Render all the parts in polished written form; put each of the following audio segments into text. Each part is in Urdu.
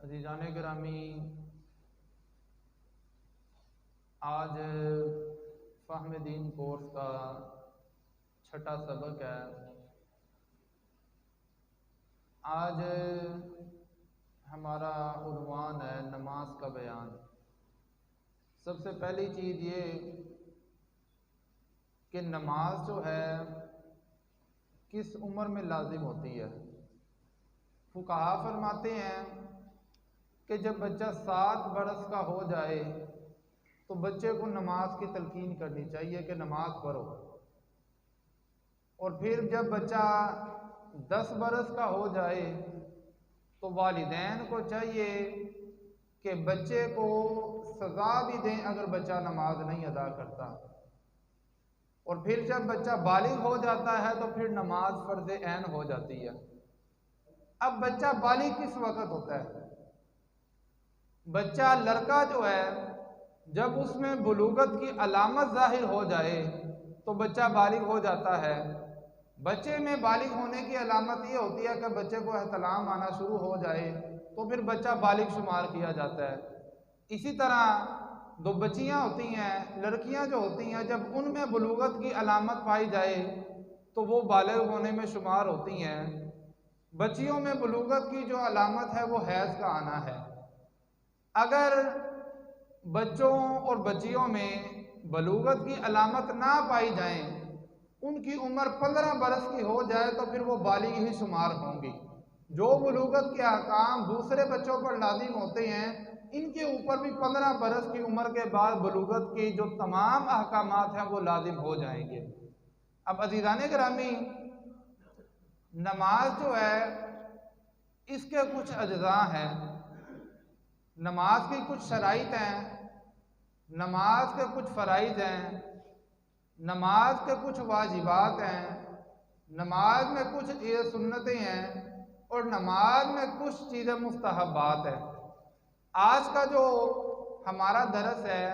عزیزان گرامی، آج فہم دین کورس کا چھٹا سبق ہے۔ آج ہمارا عنوان ہے نماز کا بیان۔ سب سے پہلی چیز یہ کہ نماز جو ہے کس عمر میں لازم ہوتی ہے۔ فقہا فرماتے ہیں کہ جب بچہ 7 برس کا ہو جائے تو بچے کو نماز کی تلقین کرنی چاہیے کہ نماز پڑھو، اور پھر جب بچہ 10 برس کا ہو جائے تو والدین کو چاہیے کہ بچے کو سزا بھی دیں اگر بچہ نماز نہیں ادا کرتا، اور پھر جب بچہ بالغ ہو جاتا ہے تو پھر نماز فرض عین ہو جاتی ہے۔ اب بچہ بالغ کس وقت ہوتا ہے؟ بچہ لڑکا جو ہے جب اس میں بلوغت کی علامت ظاہر ہو جائے تو بچہ بالغ ہو جاتا ہے۔ بچے میں بالغ ہونے کی علامت یہ ہوتی ہے کہ بچے کو احتلام آنا شروع ہو جائے تو پھر بچہ بالغ شمار کیا جاتا ہے۔ اسی طرح دو بچیاں ہوتی ہیں، لڑکیاں جو ہوتی ہیں، جب ان میں بلوغت کی علامت پائی جائے تو وہ بالغ ہونے میں شمار ہوتی ہیں۔ بچیوں میں بلوغت کی جو علامت ہے وہ حیض کا آنا ہے۔ اگر بچوں اور بچیوں میں بلوغت کی علامت نہ پائی جائیں، ان کی عمر 15 برس کی ہو جائے تو پھر وہ بالغ ہی شمار ہوں گی۔ جو بلوغت کے احکام دوسرے بچوں پر لازم ہوتے ہیں، ان کے اوپر بھی 15 برس کی عمر کے بعد بلوغت کی جو تمام احکامات ہیں وہ لازم ہو جائیں گے۔ اب عزیزان گرامی، نماز جو ہے اس کے کچھ اجزاء ہیں، نماز کی کچھ شرائط ہیں، نماز کے کچھ فرائض ہیں، نماز کے کچھ واجبات ہیں، نماز میں کچھ چیزیں سنتیں ہیں، اور نماز میں کچھ چیزیں مستحبات ہیں۔ آج کا جو ہمارا درس ہے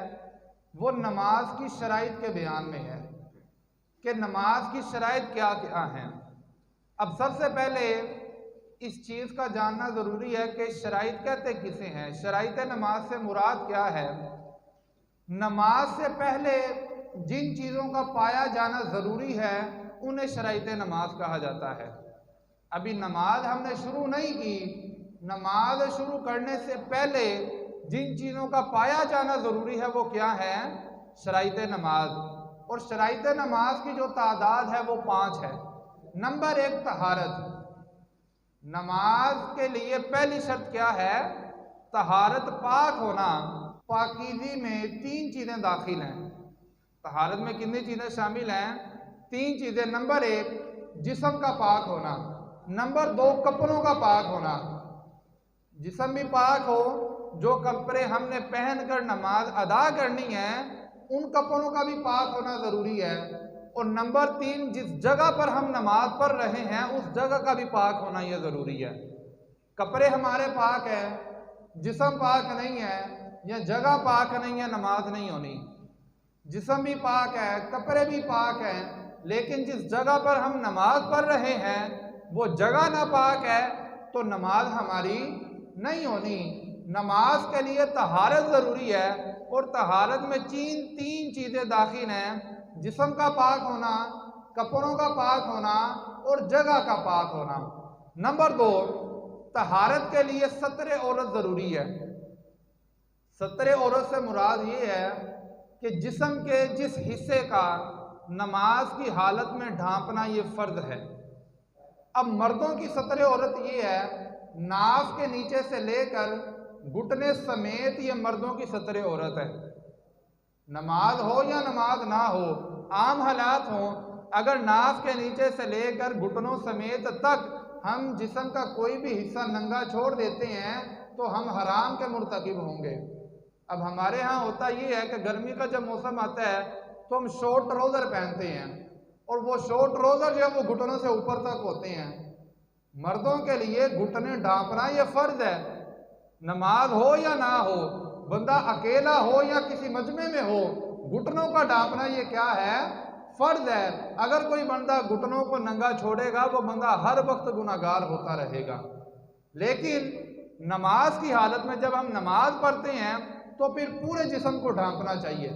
وہ نماز کی شرائط کے بیان میں ہے کہ نماز کی شرائط کیا کیا ہیں۔ اب سب سے پہلے اس چیز کا جاننا ضروری ہے کہ شرائط کہتے کسے ہیں، شرائط نماز سے مراد کیا ہے۔ نماز سے پہلے جن چیزوں کا پایا جانا ضروری ہے انہیں شرائط نماز کہا جاتا ہے۔ ابھی نماز ہم نے شروع نہیں کی، نماز شروع کرنے سے پہلے جن چیزوں کا پایا جانا ضروری ہے وہ کیا ہے؟ شرائط نماز۔ اور شرائط نماز کی جو تعداد ہے وہ 5 ہے۔ نمبر 1 طہارت۔ نماز کے لیے پہلی شرط کیا ہے؟ طہارت، پاک ہونا۔ پاکیزی میں 3 چیزیں داخل ہیں۔ طہارت میں کتنی چیزیں شامل ہیں؟ 3 چیزیں۔ نمبر 1 جسم کا پاک ہونا، نمبر 2 کپڑوں کا پاک ہونا، جسم بھی پاک ہو، جو کپڑے ہم نے پہن کر نماز ادا کرنی ہے ان کپڑوں کا بھی پاک ہونا ضروری ہے، اور نمبر 3 جس جگہ پر ہم نماز پڑھ رہے ہیں اس جگہ کا بھی پاک ہونا یہ ضروری ہے۔ کپڑے ہمارے پاک ہیں، جسم پاک نہیں ہے، یا جگہ پاک نہیں ہے، نماز نہیں ہونی۔ جسم بھی پاک ہے، کپڑے بھی پاک ہیں، لیکن جس جگہ پر ہم نماز پڑھ رہے ہیں وہ جگہ ناپاک ہے تو نماز ہماری نہیں ہونی۔ نماز کے لیے طہارت ضروری ہے، اور طہارت میں 3 چیزیں داخل ہیں: جسم کا پاک ہونا، کپڑوں کا پاک ہونا، اور جگہ کا پاک ہونا۔ نمبر 2 طہارت کے لیے ستر عورت ضروری ہے۔ ستر عورت سے مراد یہ ہے کہ جسم کے جس حصے کا نماز کی حالت میں ڈھانپنا یہ فرض ہے۔ اب مردوں کی ستر عورت یہ ہے، ناف کے نیچے سے لے کر گھٹنے سمیت یہ مردوں کی ستر عورت ہے۔ نماز ہو یا نماز نہ ہو، عام حالات ہوں، اگر ناف کے نیچے سے لے کر گھٹنوں سمیت تک ہم جسم کا کوئی بھی حصہ ننگا چھوڑ دیتے ہیں تو ہم حرام کے مرتکب ہوں گے۔ اب ہمارے ہاں ہوتا یہ ہے کہ گرمی کا جب موسم آتا ہے تو ہم شارٹ ٹراؤزر پہنتے ہیں، اور وہ شارٹ ٹراؤزر جو ہے وہ گھٹنوں سے اوپر تک ہوتے ہیں۔ مردوں کے لیے گھٹنے ڈھانپنا یہ فرض ہے، نماز ہو یا نہ ہو، بندہ اکیلا ہو یا کسی مجمع میں ہو، گھٹنوں کا ڈھانپنا یہ کیا ہے؟ فرض ہے۔ اگر کوئی بندہ گھٹنوں کو ننگا چھوڑے گا وہ بندہ ہر وقت گناہگار ہوتا رہے گا۔ لیکن نماز کی حالت میں جب ہم نماز پڑھتے ہیں تو پھر پورے جسم کو ڈھانپنا چاہیے۔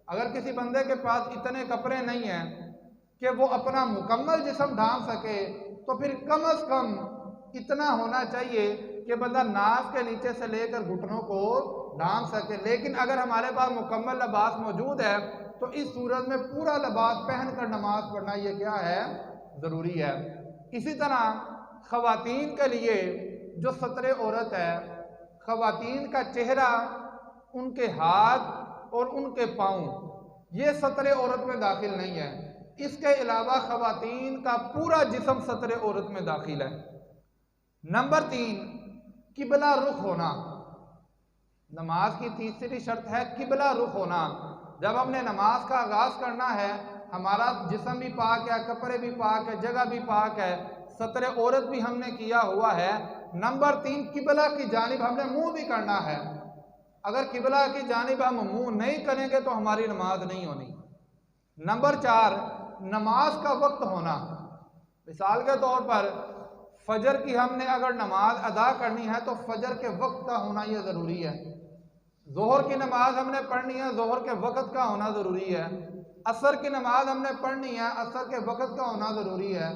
اگر کسی بندے کے پاس اتنے کپڑے نہیں ہیں کہ وہ اپنا مکمل جسم ڈھانپ سکے تو پھر کم از کم اتنا ہونا چاہیے کہ بندہ ناف کے نیچے سے لے کر گھٹنوں کو ڈھانپ سکے۔ لیکن اگر ہمارے پاس مکمل لباس موجود ہے تو اس صورت میں پورا لباس پہن کر نماز پڑھنا یہ کیا ہے؟ ضروری ہے۔ اسی طرح خواتین کے لیے جو ستر عورت ہے، خواتین کا چہرہ، ان کے ہاتھ اور ان کے پاؤں یہ ستر عورت میں داخل نہیں ہے۔ اس کے علاوہ خواتین کا پورا جسم ستر عورت میں داخل ہے۔ نمبر 3، قبلہ رخ ہونا۔ نماز کی تیسری شرط ہے قبلہ رخ ہونا۔ جب ہم نے نماز کا آغاز کرنا ہے، ہمارا جسم بھی پاک ہے، کپڑے بھی پاک ہے، جگہ بھی پاک ہے، ستر عورت بھی ہم نے کیا ہوا ہے۔ نمبر 3، قبلہ کی جانب ہم نے منہ بھی کرنا ہے۔ اگر قبلہ کی جانب ہم منہ نہیں کریں گے تو ہماری نماز نہیں ہونی۔ نمبر 4، نماز کا وقت ہونا۔ مثال کے طور پر فجر کی ہم نے اگر نماز ادا کرنی ہے تو فجر کے وقت کا ہونا یہ ضروری ہے۔ ظہر کی نماز ہم نے پڑھنی ہے، ظہر کے وقت کا ہونا ضروری ہے۔ عصر کی نماز ہم نے پڑھنی ہے، عصر کے وقت کا ہونا ضروری ہے۔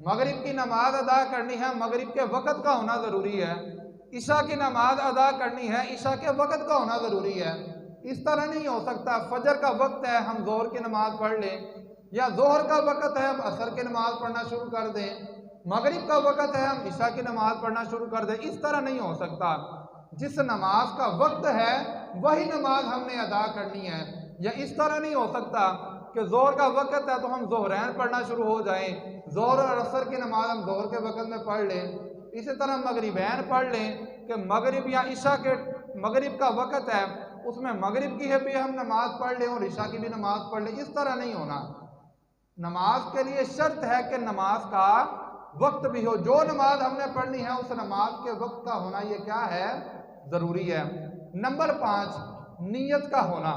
مغرب کی نماز ادا کرنی ہے، مغرب کے وقت کا ہونا ضروری ہے۔ عشاء کی نماز ادا کرنی ہے، عشاء کے وقت کا ہونا ضروری ہے۔ اس طرح نہیں ہو سکتا فجر کا وقت ہے ہم ظہر کی نماز پڑھ لیں، یا ظہر کا وقت ہے ہم عصر کی نماز پڑھنا شروع کر دیں، مغرب کا وقت ہے ہم عشاء کی نماز پڑھنا شروع کر دیں۔ اس طرح نہیں ہو سکتا۔ جس نماز کا وقت ہے وہی نماز ہم نے ادا کرنی ہے۔ یا اس طرح نہیں ہو سکتا کہ ظہر کا وقت ہے تو ہم ظہرین پڑھنا شروع ہو جائیں، ظہر اور عصر کی نماز ہم ظہر کے وقت میں پڑھ لیں، اسی طرح مغربین پڑھ لیں کہ مغرب یا عشاء کے مغرب کا وقت ہے اس میں مغرب کی بھی ہم نماز پڑھ لیں اور عشاء کی بھی نماز پڑھ لیں۔ اس طرح نہیں ہونا۔ نماز کے لیے شرط ہے کہ نماز کا وقت بھی ہو۔ جو نماز ہم نے پڑھنی ہے اس نماز کے وقت کا ہونا یہ کیا ہے؟ ضروری ہے۔ نمبر 5، نیت کا ہونا۔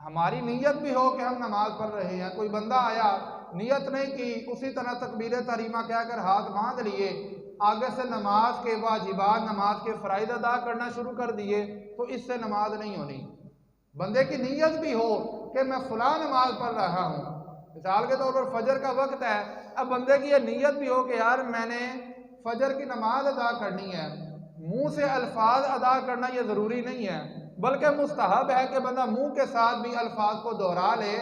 ہماری نیت بھی ہو کہ ہم نماز پڑھ رہے ہیں۔ کوئی بندہ آیا نیت نہیں کی، اسی طرح تکبیر تحریمہ کہہ کر ہاتھ باندھ لیے، آگے سے نماز کے واجبات، نماز کے فرائض ادا کرنا شروع کر دیے تو اس سے نماز نہیں ہونی۔ بندے کی نیت بھی ہو کہ میں فلاں نماز پڑھ رہا ہوں، مثال کے طور پر فجر کا وقت ہے، اب بندے کی یہ نیت بھی ہو کہ یار میں نے فجر کی نماز ادا کرنی ہے، منہ سے الفاظ ادا کرنا یہ ضروری نہیں ہے، بلکہ مستحب ہے کہ بندہ منہ کے ساتھ بھی الفاظ کو دہرا لے،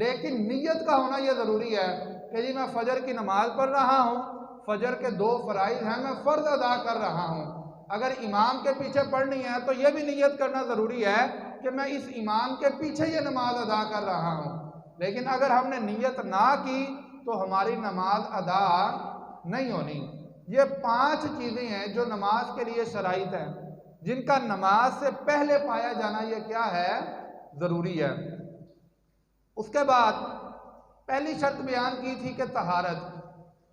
لیکن نیت کا ہونا یہ ضروری ہے کہ جی میں فجر کی نماز پڑھ رہا ہوں، فجر کے 2 فرائض ہیں، میں فرض ادا کر رہا ہوں۔ اگر امام کے پیچھے پڑھنی ہے تو یہ بھی نیت کرنا ضروری ہے کہ میں اس امام کے پیچھے یہ نماز ادا کر رہا ہوں۔ لیکن اگر ہم نے نیت نہ کی تو ہماری نماز ادا نہیں ہونی۔ یہ 5 چیزیں ہیں جو نماز کے لیے شرائط ہیں، جن کا نماز سے پہلے پایا جانا یہ کیا ہے؟ ضروری ہے۔ اس کے بعد پہلی شرط بیان کی تھی کہ طہارت،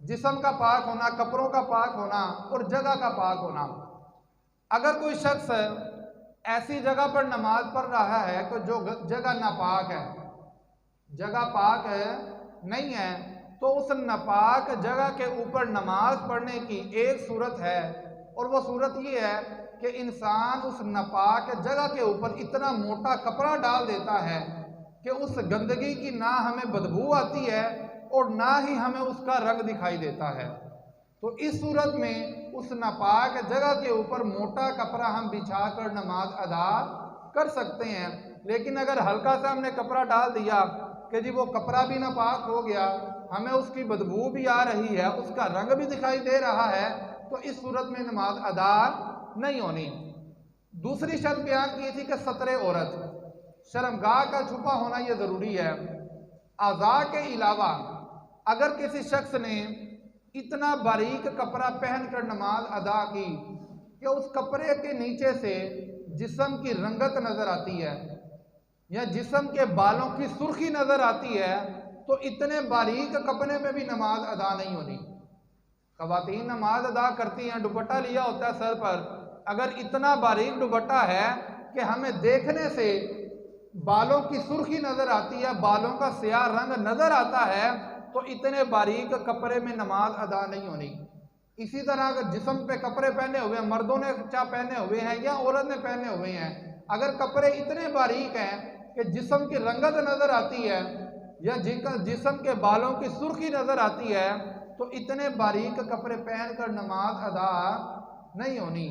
جسم کا پاک ہونا، کپڑوں کا پاک ہونا اور جگہ کا پاک ہونا۔ اگر کوئی شخص ایسی جگہ پر نماز پڑھ رہا ہے کہ جو جگہ ناپاک ہے، جگہ پاک نہیں ہے، تو اس ناپاک جگہ کے اوپر نماز پڑھنے کی ایک صورت ہے، اور وہ صورت یہ ہے کہ انسان اس ناپاک جگہ کے اوپر اتنا موٹا کپڑا ڈال دیتا ہے کہ اس گندگی کی نہ ہمیں بدبو آتی ہے اور نہ ہی ہمیں اس کا رنگ دکھائی دیتا ہے۔ تو اس صورت میں اس ناپاک جگہ کے اوپر موٹا کپڑا ہم بچھا کر نماز ادا کر سکتے ہیں۔ لیکن اگر ہلکا سا ہم نے کپڑا ڈال دیا کہ جی وہ کپڑا بھی ناپاک ہو گیا، ہمیں اس کی بدبو بھی آ رہی ہے، اس کا رنگ بھی دکھائی دے رہا ہے، تو اس صورت میں نماز ادا نہیں ہونی۔ دوسری شرط بیان کی تھی کہ ستر عورت، شرمگاہ کا چھپا ہونا یہ ضروری ہے۔ اعضاء کے علاوہ اگر کسی شخص نے اتنا باریک کپڑا پہن کر نماز ادا کی کہ اس کپڑے کے نیچے سے جسم کی رنگت نظر آتی ہے یا جسم کے بالوں کی سرخی نظر آتی ہے، تو اتنے باریک کپڑے میں بھی نماز ادا نہیں ہونی۔ خواتین نماز ادا کرتی ہیں، دوپٹہ لیا ہوتا ہے سر پر، اگر اتنا باریک دوپٹہ ہے کہ ہمیں دیکھنے سے بالوں کی سرخی نظر آتی ہے، بالوں کا سیاہ رنگ نظر آتا ہے، تو اتنے باریک کپڑے میں نماز ادا نہیں ہونی۔ اسی طرح اگر جسم پہ کپڑے پہنے ہوئے ہیں، مردوں نے چاہ پہنے ہوئے ہیں یا عورت نے پہنے ہوئے ہیں، اگر کپڑے اتنے باریک ہیں کہ جسم کی رنگت نظر آتی ہے یا جسم کے بالوں کی سرخی نظر آتی ہے، تو اتنے باریک کپڑے پہن کر نماز ادا نہیں ہونی۔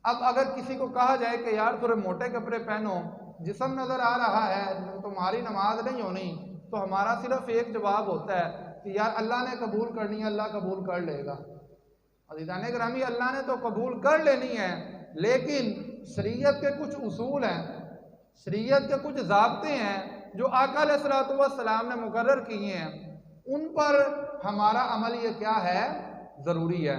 اب اگر کسی کو کہا جائے کہ یار تھوڑے موٹے کپڑے پہنو، جسم نظر آ رہا ہے، تمہاری نماز نہیں ہونی، تو ہمارا صرف ایک جواب ہوتا ہے کہ یار اللہ نے قبول کرنی ہے، اللہ قبول کر لے گا۔ عزیزان گرامی، اللہ نے تو قبول کر لینی ہے، لیکن شریعت کے کچھ اصول ہیں، شریعت کے کچھ ضابطے ہیں جو آقا علیہ الصلوۃ والسلام نے مقرر کیے ہیں، ان پر ہمارا عمل یہ کیا ہے؟ ضروری ہے۔